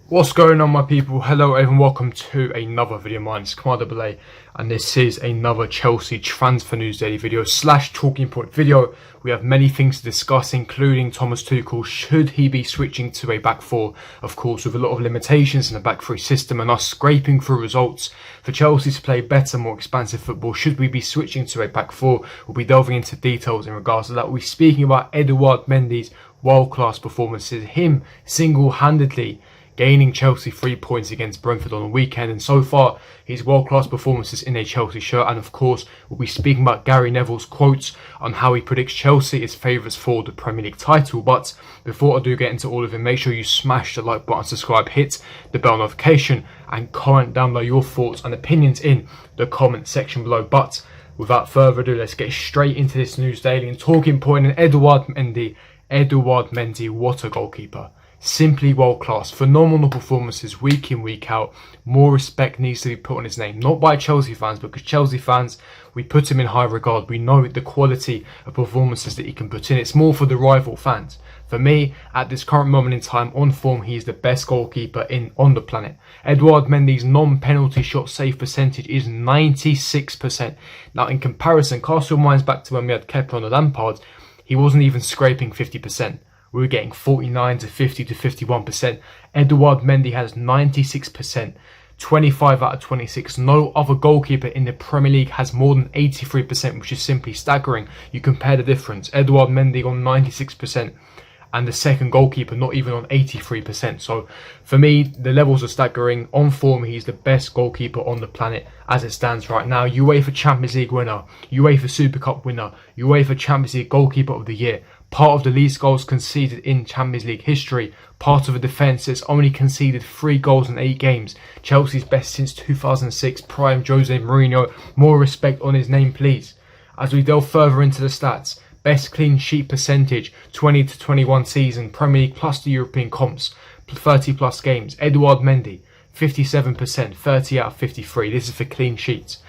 What's going on, my people? Hello and welcome to another video of mine. It's Kemal AA and this is another Chelsea transfer news daily video slash talking point video. We have many things to discuss, including Thomas Tuchel. Should he be switching to a back four? Of course, with a lot of limitations in the back three system and us scraping through results. For Chelsea to play better, more expansive football, should we be switching to a back four? We'll be delving into details in regards to that. We'll be speaking about Mendy's world-class performances, him single-handedly gaining Chelsea 3 points against Brentford on the weekend, and so far his world-class performances in a Chelsea shirt. And of course we'll be speaking about Gary Neville's quotes on how he predicts Chelsea is favourites for the Premier League title. But before I do get into all of it, make sure you smash the like button, subscribe, hit the bell notification and comment down below your thoughts and opinions in the comment section below. But without further ado, let's get straight into this news daily and talking point. And Edouard Mendy, what a goalkeeper. Simply world class, phenomenal performances week in, week out. More respect needs to be put on his name, not by Chelsea fans, because Chelsea fans, we put him in high regard. We know the quality of performances that he can put in. It's more for the rival fans. For me, at this current moment in time, on form, he is the best goalkeeper on the planet. Edouard Mendy's non-penalty shot save percentage is 96%. Now, in comparison, cast your minds back to when we had Kepa on the Lampard, he wasn't even scraping 50%. We were getting 49 to 50 to 51%. Edouard Mendy has 96%, 25 out of 26. No other goalkeeper in the Premier League has more than 83%, which is simply staggering. You compare the difference. Edouard Mendy on 96% and the second goalkeeper not even on 83%. So for me, the levels are staggering. On form, he's the best goalkeeper on the planet as it stands right now. UEFA Champions League winner, UEFA Super Cup winner, UEFA Champions League goalkeeper of the year. Part of the least goals conceded in Champions League history. Part of a defence that's only conceded 3 goals in 8 games. Chelsea's best since 2006, prime Jose Mourinho. More respect on his name, please. As we delve further into the stats, best clean sheet percentage, 20 to 21 season, Premier League plus the European comps, 30 plus games. Edouard Mendy, 57%, 30 out of 53. This is for clean sheets.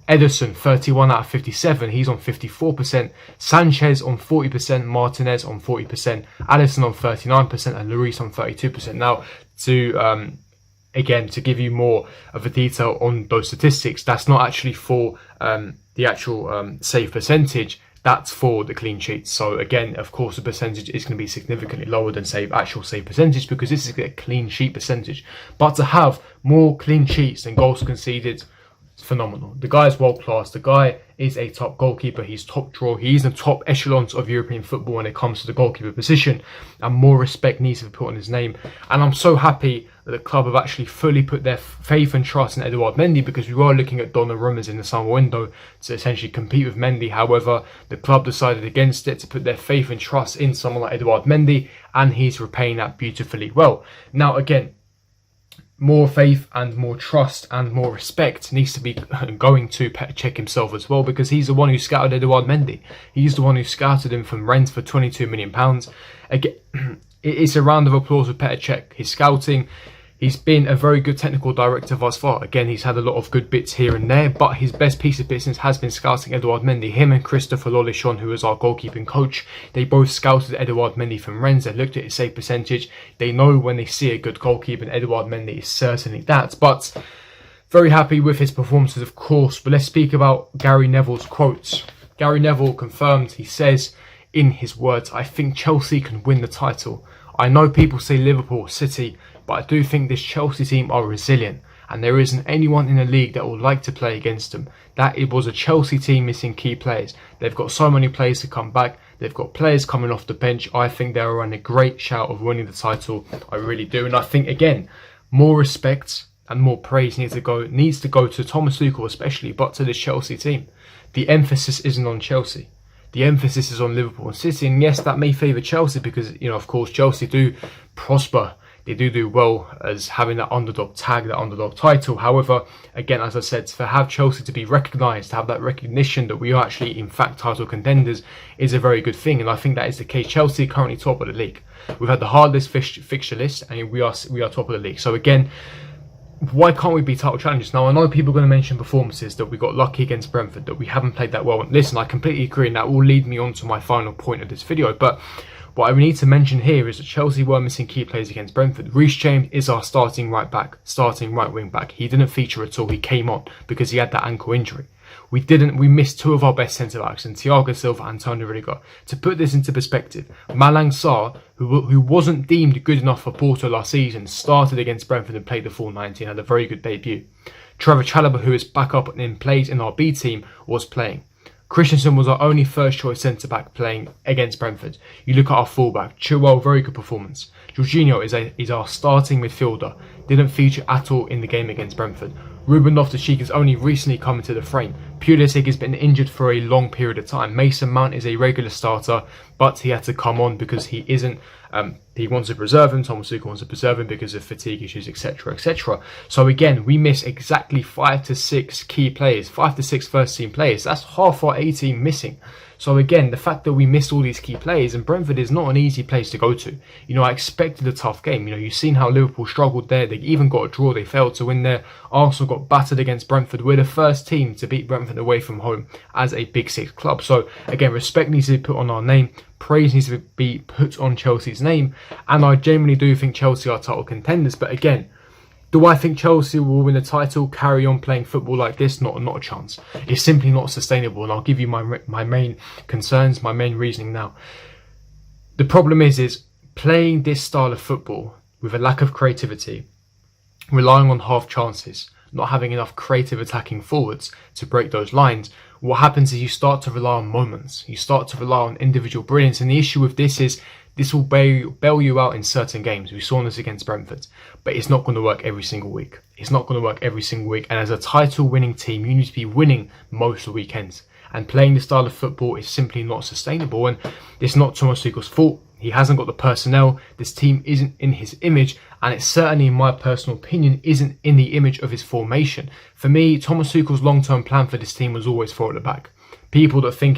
Ederson, 31 out of 57, he's on 54%. Sanchez on 40%, Martinez on 40%, Alisson on 39%, and Lloris on 32%. Now, to give you more of a detail on those statistics, that's not actually for the actual save percentage. That's for the clean sheets. So again, of course, the percentage is going to be significantly lower than actual save percentage, because this is a clean sheet percentage. But to have more clean sheets than goals conceded, phenomenal. The guy is world class. The guy is a top goalkeeper. He's top draw. He's in the top echelons of European football when it comes to the goalkeeper position, and more respect needs to be put on his name. And I'm so happy that the club have actually fully put their faith and trust in Edouard Mendy, because we were looking at Donnarumma's in the summer window to essentially compete with Mendy. However, the club decided against it, to put their faith and trust in someone like Edouard Mendy, and he's repaying that beautifully well. Now, again, more faith and more trust and more respect needs to be going to Petr Cech himself as well, because he's the one who scouted Edouard Mendy. He's the one who scouted him from Rennes for £22 million. Again, it's a round of applause for Petr Cech. His scouting, he's been a very good technical director thus far. Again, he's had a lot of good bits here and there, but his best piece of business has been scouting Edouard Mendy. Him and Christopher Lolichon, who is our goalkeeping coach, they both scouted Edouard Mendy from Rennes. They looked at his save percentage. They know when they see a good goalkeeper, and Edouard Mendy is certainly that. But very happy with his performances, of course. But let's speak about Gary Neville's quotes. Gary Neville confirmed, he says in his words, "I think Chelsea can win the title. I know people say Liverpool, City, but I do think this Chelsea team are resilient, and there isn't anyone in the league that would like to play against them. That it was a Chelsea team missing key players. They've got so many players to come back. They've got players coming off the bench. I think they're on a great shout of winning the title. I really do." And I think, again, more respect and more praise needs to go to Thomas Tuchel especially, but to this Chelsea team. The emphasis isn't on Chelsea. The emphasis is on Liverpool and City. And yes, that may favour Chelsea because, of course, Chelsea do prosper. They do well as having that underdog tag, that underdog title. However, again, as I said, to have Chelsea to be recognised, to have that recognition that we are actually, in fact, title contenders is a very good thing. And I think that is the case. Chelsea currently top of the league. We've had the hardest fixture list, and we are top of the league. So again, why can't we be title challengers? Now, I know people are going to mention performances, that we got lucky against Brentford, that we haven't played that well. Listen, I completely agree, and that will lead me on to my final point of this video. But What I need to mention here is that Chelsea were missing key players against Brentford. Reece James is our starting right wing back. He didn't feature at all. He came on because he had that ankle injury. We missed two of our best centre-backs in Thiago Silva and Antonio Rudiger. To put this into perspective, Malang Sarr, who wasn't deemed good enough for Porto last season, started against Brentford and played the full 90 and had a very good debut. Trevor Chalobah, who is back up and plays in our B team, was playing. Christensen was our only first choice centre-back playing against Brentford. You look at our full-back, Chilwell, very good performance. Jorginho is our starting midfielder, didn't feature at all in the game against Brentford. Ruben Loftus-Cheek has only recently come into the frame. Pulisic has been injured for a long period of time. Mason Mount is a regular starter, but he had to come on because he isn't. He wants to preserve him. Thomas Tuchel wants to preserve him because of fatigue issues, etc., etc. So again, we miss exactly 5 to 6 key players, 5 to 6 first team players. That's half our A team missing. So again, the fact that we missed all these key players, and Brentford is not an easy place to go to. You know, I expected a tough game. You know, you've seen how Liverpool struggled there. They even got a draw. They failed to win there. Arsenal got battered against Brentford. We're the first team to beat Brentford away from home as a Big Six club. So again, respect needs to be put on our name. Praise needs to be put on Chelsea's name. And I genuinely do think Chelsea are title contenders. But again, do I think Chelsea will win the title, carry on playing football like this? Not a chance. It's simply not sustainable, and I'll give you my main concerns, my main reasoning now. The problem is playing this style of football with a lack of creativity, relying on half chances, not having enough creative attacking forwards to break those lines. What happens is you start to rely on moments. You start to rely on individual brilliance, and the issue with this is this will bail you out in certain games. We saw this against Brentford, but it's not going to work every single week. It's not going to work every single week. And as a title-winning team, you need to be winning most of the weekends. And playing this style of football is simply not sustainable. And it's not Thomas Tuchel's fault. He hasn't got the personnel. This team isn't in his image. And it certainly, in my personal opinion, isn't in the image of his formation. For me, Thomas Tuchel's long-term plan for this team was always 4 at the back. People that think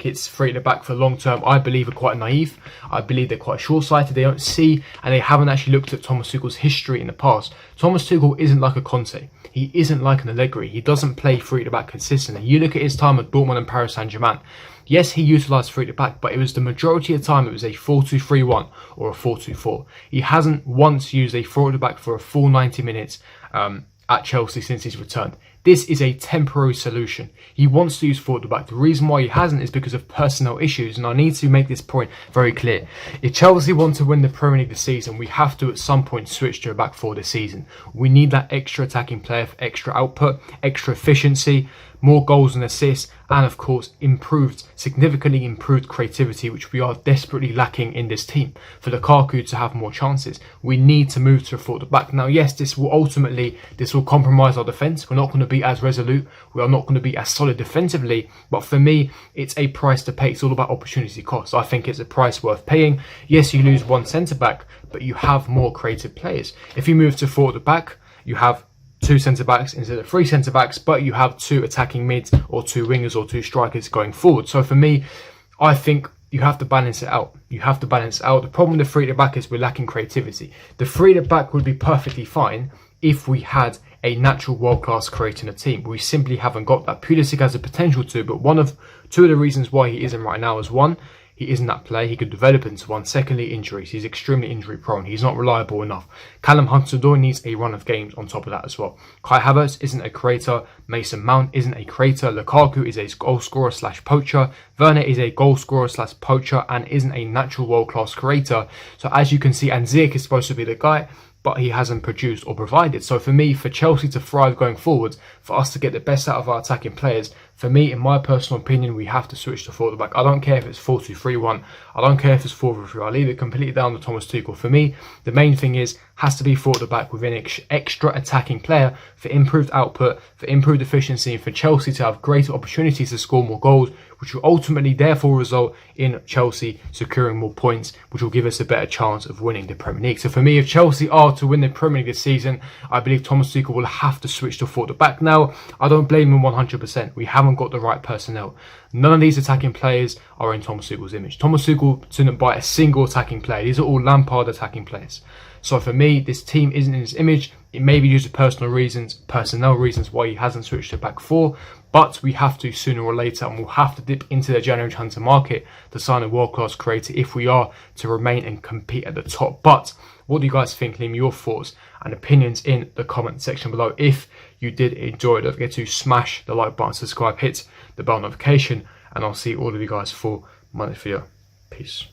it's 3 at the back for long term, I believe, are quite naive. I believe they're quite short-sighted. They don't see, and they haven't actually looked at Thomas Tuchel's history in the past. Thomas Tuchel isn't like a Conte. He isn't like an Allegri. He doesn't play 3 at the back consistently. You look at his time at Dortmund and Paris Saint-Germain. Yes, he utilised 3 at the back, but it was the majority of the time it was a 4-2-3-1 or a 4-2-4. He hasn't once used a 4 at the back for a full 90 minutes at Chelsea since he's returned. This is a temporary solution. He wants to use 4 at the back. The reason why he hasn't is because of personnel issues, and I need to make this point very clear. If Chelsea want to win the Premier League this season, we have to at some point switch to a back 4 this season. We need that extra attacking player for extra output, extra efficiency, more goals and assists, and of course significantly improved creativity, which we are desperately lacking in this team. For Lukaku to have more chances, we need to move to a 4 at the back. Now yes, this will compromise our defence. We're not going to be as resolute, we are not going to be as solid defensively, but for me it's a price to pay. It's all about opportunity cost. I think it's a price worth paying. Yes, you lose one centre back, but you have more creative players. If you move to 4 at the back, you have 2 centre-backs instead of 3 centre-backs, but you have 2 attacking mids or 2 wingers or 2 strikers going forward. So for me, I think you have to balance it out. You have to balance it out. The problem with the 3 at the back is we're lacking creativity. The 3 at the back would be perfectly fine if we had a natural world-class creator in a team. We simply haven't got that. Pulisic has the potential to, but two of the reasons why he isn't right now is one, he isn't that player. He could develop into one. Secondly, injuries. He's extremely injury prone. He's not reliable enough. Callum Hudson-Odoi needs a run of games on top of that as well. Kai Havertz isn't a creator. Mason Mount isn't a creator. Lukaku is a goal scorer / poacher. Werner is a goal scorer / poacher and isn't a natural world-class creator. So as you can see, and Ziyech is supposed to be the guy, but he hasn't produced or provided. So for me, for Chelsea to thrive going forward, for us to get the best out of our attacking players, for me, in my personal opinion, we have to switch to 4 at the back. I don't care if it's 4-2-3-1. I don't care if it's 4-3-3. I'll leave it completely down to Thomas Tuchel. For me, the main thing has to be 4 at the back with an extra attacking player for improved output, for improved efficiency, and for Chelsea to have greater opportunities to score more goals, which will ultimately therefore result in Chelsea securing more points, which will give us a better chance of winning the Premier League. So for me, if Chelsea are to win the Premier League this season, I believe Thomas Tuchel will have to switch to 4 at the back. Now, I don't blame him 100%. We haven't got the right personnel. None of these attacking players are in Thomas Tuchel's image. Thomas Tuchel didn't buy a single attacking player. These are all Lampard attacking players. So for me, this team isn't in his image. It may be due to personnel reasons why he hasn't switched to back 4. but we have to sooner or later, and we'll have to dip into the January transfer market to sign a world-class creator if we are to remain and compete at the top. But what do you guys think? Leave me your thoughts and opinions in the comment section below. If you did enjoy it, don't forget to smash the like button, subscribe, hit the bell notification, and I'll see all of you guys for my next video. Peace.